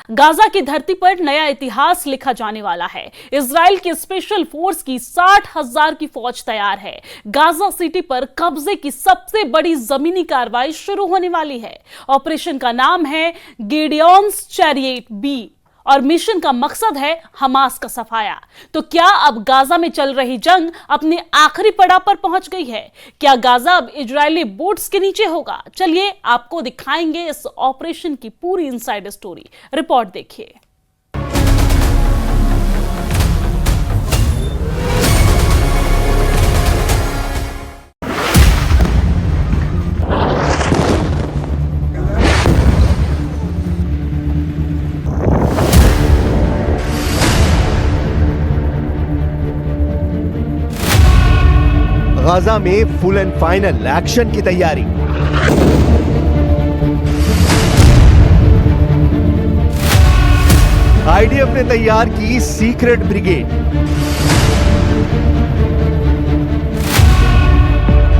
Gaza की धरती पर नया इतिहास लिखा जाने वाला है। इजराइल की स्पेशल फोर्स की 60,000 की फौज तैयार है। गाजा सिटी पर कब्जे की सबसे बड़ी जमीनी कार्रवाई शुरू होने वाली है। ऑपरेशन का नाम है गिडियॉन्स चैरियट बी और मिशन का मकसद है हमास का सफाया। तो क्या अब गाजा में चल रही जंग अपने आखिरी पड़ाव पर पहुंच गई है? क्या गाजा अब इजरायली बूट्स के नीचे होगा? चलिए आपको दिखाएंगे इस ऑपरेशन की पूरी इनसाइड स्टोरी। रिपोर्ट देखिए। गाजा में फुल एंड फाइनल एक्शन की तैयारी। आईडीएफ ने तैयार की सीक्रेट ब्रिगेड।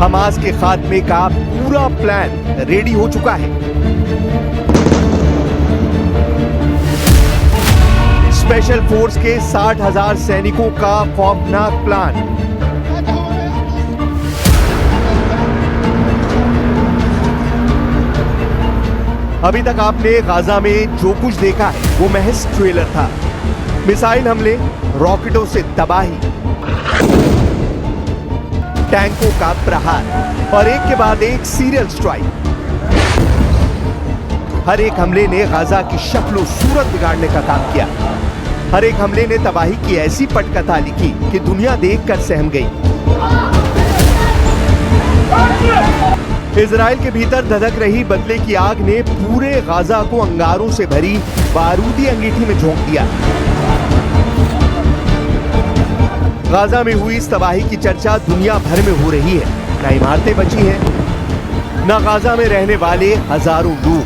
हमास के खात्मे का पूरा प्लान रेडी हो चुका है। स्पेशल फोर्स के 60,000 सैनिकों का खौफनाक प्लान। अभी तक आपने गाजा में जो कुछ देखा है वो महज ट्रेलर था। मिसाइल हमले, रॉकेटों से तबाही, टैंकों का प्रहार और एक के बाद एक सीरियल स्ट्राइक। हर एक हमले ने गाजा की शक्ल सूरत बिगाड़ने का काम किया। हर एक हमले ने तबाही की ऐसी पटकथा लिखी कि दुनिया देखकर सहम गई। इजराइल के भीतर धधक रही बदले की आग ने पूरे गाजा को अंगारों से भरी बारूदी अंगीठी में झोंक दिया। गाजा में हुई इस तबाही की चर्चा दुनिया भर में हो रही है। न इमारतें बची हैं, न गाजा में रहने वाले हजारों लोग।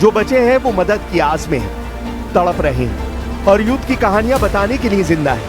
जो बचे हैं वो मदद की आस में हैं, तड़प रहे हैं और युद्ध की कहानियां बताने के लिए जिंदा हैं।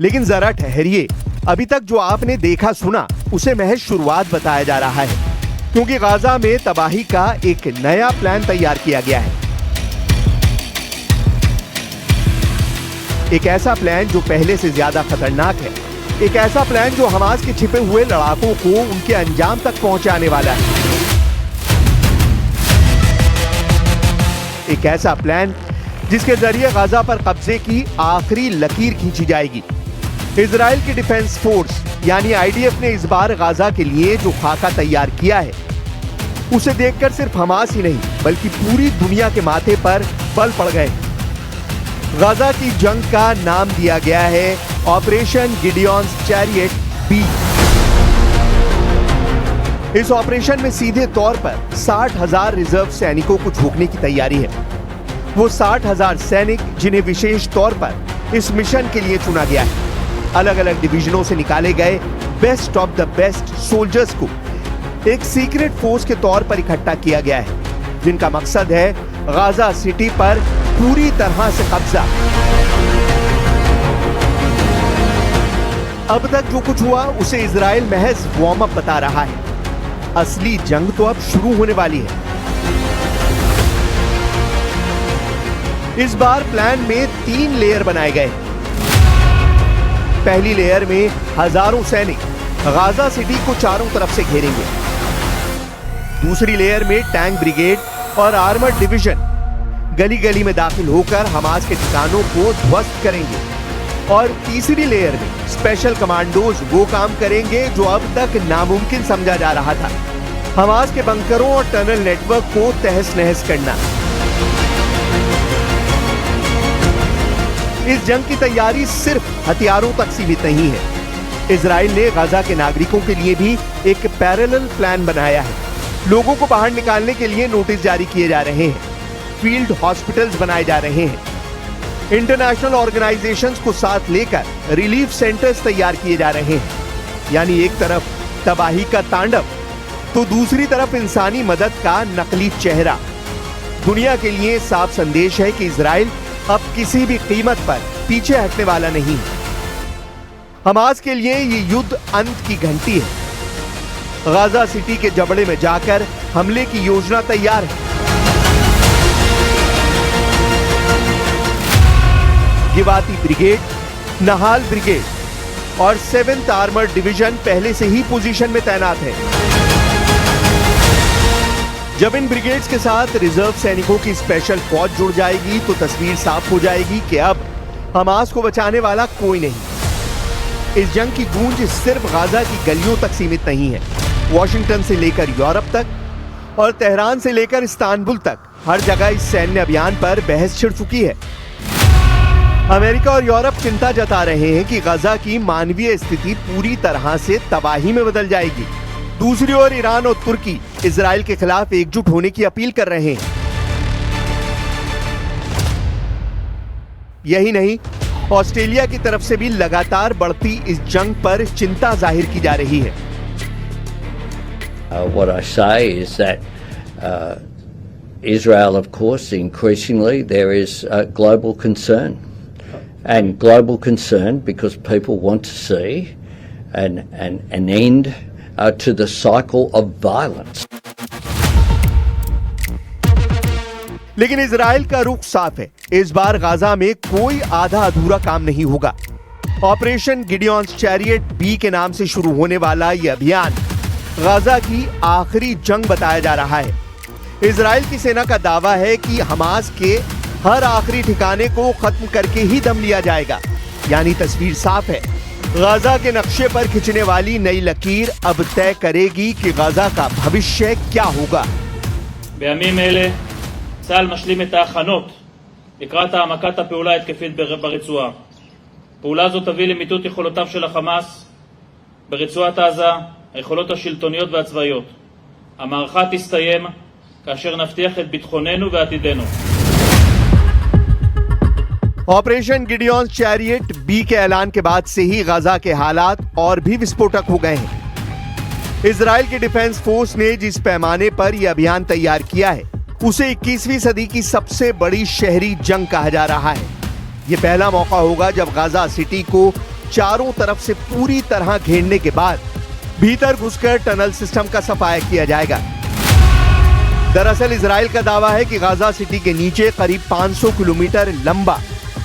लेकिन जरा ठहरिए, अभी तक जो आपने देखा सुना उसे महज शुरुआत बताया जा रहा है, क्योंकि गाजा में तबाही का एक नया प्लान तैयार किया गया है। एक ऐसा प्लान जो पहले से ज्यादा खतरनाक है। एक ऐसा प्लान जो हमास के छिपे हुए लड़ाकों को उनके अंजाम तक पहुंचाने वाला है। एक ऐसा प्लान जिसके जरिए गाजा पर कब्जे की आखिरी लकीर खींची जाएगी। इजराइल की डिफेंस फोर्स यानी आईडीएफ ने इस बार गाजा के लिए जो खाका तैयार किया है उसे देखकर सिर्फ हमास ही नहीं बल्कि पूरी दुनिया के माथे पर बल पड़ गए। गाजा की जंग का नाम दिया गया है ऑपरेशन गिडियॉन्स चैरियट बी। इस ऑपरेशन में सीधे तौर पर 60,000 रिजर्व सैनिकों को झोंकने की तैयारी है। वो 60,000 सैनिक जिन्हें विशेष तौर पर इस मिशन के लिए चुना गया है। अलग अलग डिवीजनों से निकाले गए best of the best soldiers को एक सीक्रेट फोर्स के तौर पर इकट्ठा किया गया है, जिनका मकसद है गाजा सिटी पर पूरी तरह से कब्जा। अब तक जो कुछ हुआ उसे इजराइल महज वार्म अप बता रहा है। असली जंग तो अब शुरू होने वाली है। इस बार प्लान में 3 लेयर बनाए गए। पहली लेयर में हजारों सैनिक गाजा सिटी को चारों तरफ से घेरेंगे। दूसरी लेयर में टैंक ब्रिगेड और आर्मर्ड डिवीजन गली गली में दाखिल होकर हमास के ठिकानों को ध्वस्त करेंगे। और तीसरी लेयर में स्पेशल कमांडोज वो काम करेंगे जो अब तक नामुमकिन समझा जा रहा था, हमास के बंकरों और टनल नेटवर्क को तहस नहस करना। इस जंग की तैयारी सिर्फ हथियारों तक सीमित नहीं है। इजराइल ने गाजा के नागरिकों के लिए भी एक पैरेलल प्लान बनाया है। लोगों को बाहर निकालने के लिए नोटिस जारी किए जा रहे हैं, फील्ड हॉस्पिटल्स बनाए जा रहे हैं, इंटरनेशनल ऑर्गेनाइजेशंस को साथ लेकर रिलीफ सेंटर्स तैयार किए जा रहे हैं। यानी एक तरफ तबाही का तांडव तो दूसरी तरफ इंसानी मदद का नकली चेहरा। दुनिया के लिए साफ संदेश है कि इजराइल अब किसी भी कीमत पर पीछे हटने वाला नहीं है। हमास के लिए ये युद्ध अंत की घंटी है। गाजा सिटी के जबड़े में जाकर हमले की योजना तैयार है। गिवाती ब्रिगेड, नहाल ब्रिगेड और 7th आर्मर्ड डिवीजन पहले से ही पोजीशन में तैनात है। जब इन ब्रिगेड्स के साथ रिजर्व सैनिकों की स्पेशल फौज जुड़ जाएगी तो तस्वीर साफ हो जाएगी कि अब हमास को बचाने वाला कोई नहीं। इस जंग की गूंज सिर्फ गाजा की गलियों तक सीमित नहीं है। वॉशिंगटन से लेकर यूरोप तक और तेहरान से लेकर इस्तांबुल तक हर जगह इस सैन्य अभियान पर बहस छिड़ चुकी है। अमेरिका और यूरोप चिंता जता रहे हैं कि गाजा की मानवीय स्थिति पूरी तरह से तबाही में बदल जाएगी। दूसरी ओर ईरान और तुर्की इजराइल के खिलाफ एकजुट होने की अपील कर रहे हैं। यही नहीं, ऑस्ट्रेलिया की तरफ से भी लगातार बढ़ती इस जंग पर चिंता जाहिर की जा रही है। What I say is that Israel, of course, increasingly there is global concern, and global concern because people want to see an end to the cycle of violence. लेकिन इजराइल का रुख साफ है। इस बार गाजा में कोई आधा अधूरा काम नहीं होगा। ऑपरेशन गिडियॉन्स चैरियट बी के नाम से शुरू होने वाला यह अभियान गाजा की आखिरी जंग बताया जा रहा है। इजराइल की सेना का दावा है कि हमास के हर आखिरी ठिकाने को खत्म करके ही दम लिया जाएगा। यानी तस्वीर साफ है, गाजा के नक्शे पर खिंचने वाली नई लकीर अब तय करेगी कि गाजा का भविष्य क्या होगा। בימים אלה צה"ל משלים את ההכנות לקראת העמקת הפעולה ההתקפית ברצועה. פעולה זו תביא למיטוט יכולותיו של החמאס ברצועת עזה, היכולות השלטוניות והצבאיות. המערכה תסתיים כאשר נבטיח את ביטחוננו ועתידנו. ऑपरेशन गिडियॉन्स चैरियट बी के ऐलान के बाद से ही गाजा के हालात और भी विस्फोटक हो गए हैं। इजराइल के डिफेंस फोर्स ने जिस पैमाने पर यह अभियान तैयार किया है उसे 21वीं सदी की सबसे बड़ी शहरी जंग कहा जा रहा है। यह पहला मौका होगा जब गाजा सिटी को चारों तरफ से पूरी तरह घेरने के बाद भीतर घुसकर टनल सिस्टम का सफाया किया जाएगा। दरअसल इजराइल का दावा है कि गाजा सिटी के नीचे करीब 500 किलोमीटर लंबा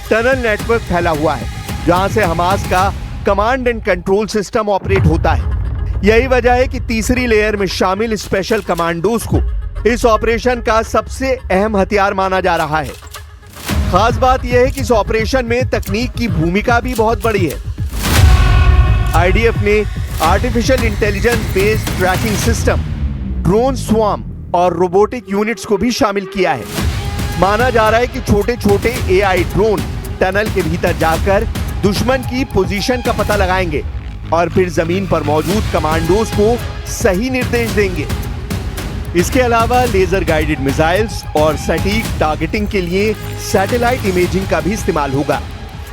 टनल नेटवर्क फैला हुआ है, जहां से हमास का command and control system operate होता है। यही वजह है कि तीसरी लेयर में शामिल स्पेशल कमांडोज को इस ऑपरेशन का सबसे अहम हथियार माना जा रहा है। खास बात यह है कि इस ऑपरेशन में तकनीक की भूमिका भी बहुत बड़ी है। आईडीएफ ने artificial intelligence based tracking system, drone swarm और रोबोटिक यूनिट्स को भी शामिल किया है। माना जा रहा है कि छोटे छोटे एआई ड्रोन टनल के भीतर जाकर दुश्मन की पोजीशन का पता लगाएंगे और फिर जमीन पर मौजूद कमांडोज को सही निर्देश देंगे। इसके अलावा लेजर गाइडेड मिसाइल्स और सटीक टारगेटिंग के लिए सैटेलाइट इमेजिंग का भी इस्तेमाल होगा।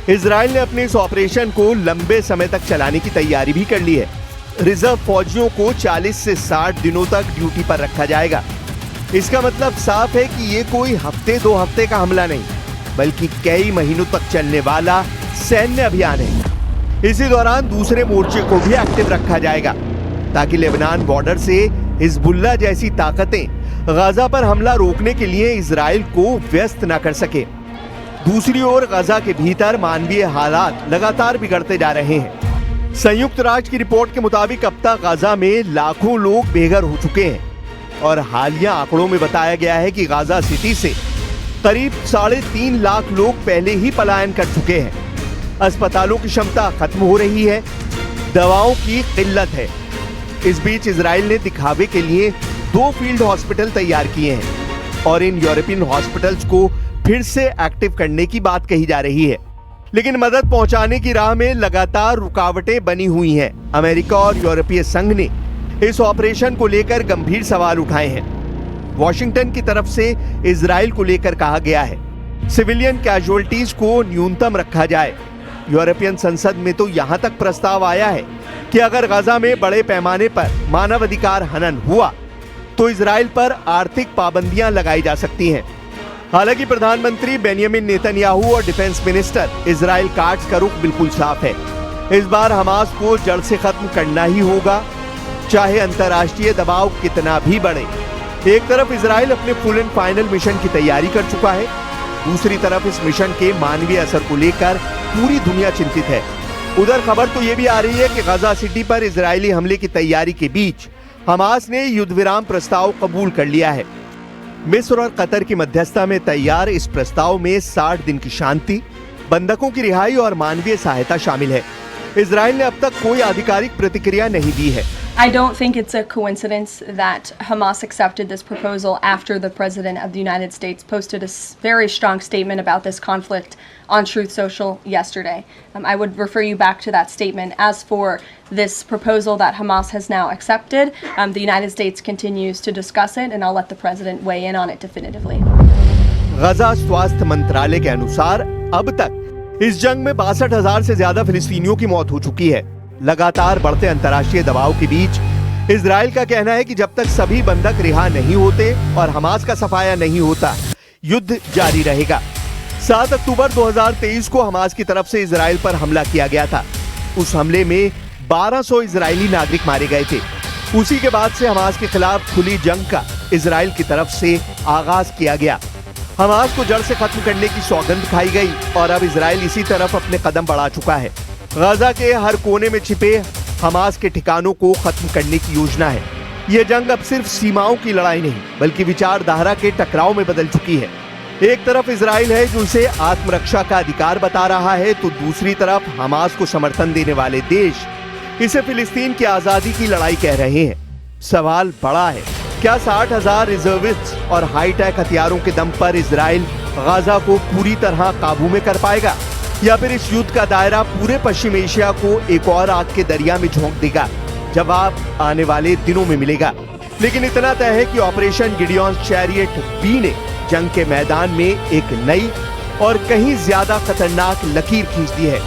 इजराइल ने अपने इस ऑपरेशन को लंबे समय तक चलाने की तैयारी भी कर ली है। रिजर्व फौजियों को 40 से 60 दिनों तक ड्यूटी पर रखा जाएगा। इसका मतलब साफ है कि ये कोई हफ्ते 2 हफ्ते का हमला नहीं, बल्कि कई महीनों तक चलने वाला सैन्य अभियान है। इसी दौरान दूसरे मोर्चे को भी एक्टिव रखा जाएगा ताकि लेबनान बॉर्डर से हिजबुल्लाह जैसी ताकतें गाजा पर हमला रोकने के लिए इजराइल को व्यस्त न कर सके। दूसरी ओर गजा के भीतर मानवीय हालात लगातार बिगड़ते जा रहे हैं। संयुक्त राष्ट्र की रिपोर्ट के मुताबिक अब तक गजा में लाखों लोग बेघर हो चुके हैं और हालिया आंकड़ों में बताया गया है कि गाजा सिटी से करीब 3.5 लाख लोग पहले ही पलायन कर चुके हैं। अस्पतालों की क्षमता खत्म हो रही है, दवाओं की किल्लत है। इस बीच इजराइल ने दिखावे के लिए 2 फील्ड हॉस्पिटल तैयार किए हैं और इन यूरोपियन हॉस्पिटल्स को फिर से एक्टिव करने की बात कही जा रही है, लेकिन मदद पहुंचाने की राह में लगातार रुकावटें बनी हुई हैं। अमेरिका और यूरोपीय संघ ने इस ऑपरेशन को लेकर गंभीर सवाल उठाए हैं। वॉशिंगटन की तरफ से इजराइल को लेकर कहा गया है सिविलियन कैजुअल्टीज को न्यूनतम रखा जाए। यूरोपियन संसद में तो यहां तक प्रस्ताव आया है कि अगर गजा में बड़े पैमाने पर मानवाधिकार हनन हुआ तो इजराइल पर आर्थिक पाबंदियां लगाई जा सकती हैं। हालांकि प्रधानमंत्री बेंयामिन नेतन्याहू और डिफेंस मिनिस्टर इजराइल काट्स का रुख बिल्कुल साफ है। इस बार हमास को जड़ से खत्म करना ही होगा, चाहे अंतर्राष्ट्रीय दबाव कितना भी बढ़े। एक तरफ इजराइल अपने फुल एंड फाइनल मिशन की तैयारी कर चुका है, दूसरी तरफ इस मिशन के मानवीय असर को लेकर पूरी दुनिया चिंतित है। उधर खबर तो ये भी आ रही है कि गजा सिटी पर इजरायली हमले की तैयारी के बीच हमास ने युद्ध विराम प्रस्ताव कबूल कर लिया है। मिस्र और कतर की मध्यस्थता में तैयार इस प्रस्ताव में 60 दिन की शांति, बंधकों की रिहाई और मानवीय सहायता शामिल है। इजराइल ने अब तक कोई आधिकारिक प्रतिक्रिया नहीं दी है। I don't think it's a coincidence that Hamas accepted this proposal after the President of the United States posted a very strong statement about this conflict on Truth Social yesterday. I would refer you back to that statement. As for this proposal that Hamas has now accepted, the United States continues to discuss it, and I'll let the President weigh in on it definitively. गजा स्वास्थ्य मंत्रालय के अनुसार अब तक इस जंग में 62,000 से ज्यादा फिलिस्तीनियों की मौत हो चुकी है। लगातार बढ़ते अंतर्राष्ट्रीय दबाव के बीच इजराइल का कहना है कि जब तक सभी बंधक रिहा नहीं होते और हमास का सफाया नहीं होता, युद्ध जारी रहेगा। 7 अक्टूबर 2023 को हमास की तरफ से इजराइल पर हमला किया गया था। उस हमले में 1200 इजरायली नागरिक मारे गए थे। उसी के बाद से हमास के खिलाफ खुली जंग का इजराइल की तरफ से आगाज किया गया। हमास को जड़ से खत्म करने की सौगंध खाई गई और अब इजराइल इसी तरफ अपने कदम बढ़ा चुका है। गजा के हर कोने में छिपे हमास के ठिकानों को खत्म करने की योजना है। यह जंग अब सिर्फ सीमाओं की लड़ाई नहीं बल्कि विचारधारा के टकराव में बदल चुकी है। एक तरफ इजराइल है जो उसे आत्मरक्षा का अधिकार बता रहा है, तो दूसरी तरफ हमास को समर्थन देने वाले देश इसे फिलिस्तीन की आजादी की लड़ाई कह रहे हैं। सवाल बड़ा है, क्या 60,000 रिजर्विस्ट और हाईटेक हथियारों के दम पर इजराइल गजा को पूरी तरह काबू में कर पाएगा, या फिर इस युद्ध का दायरा पूरे पश्चिम एशिया को एक और आग के दरिया में झोंक देगा? जवाब आने वाले दिनों में मिलेगा। लेकिन इतना तय है कि ऑपरेशन गिडियॉन चैरियट बी ने जंग के मैदान में एक नई और कहीं ज्यादा खतरनाक लकीर खींच दी है।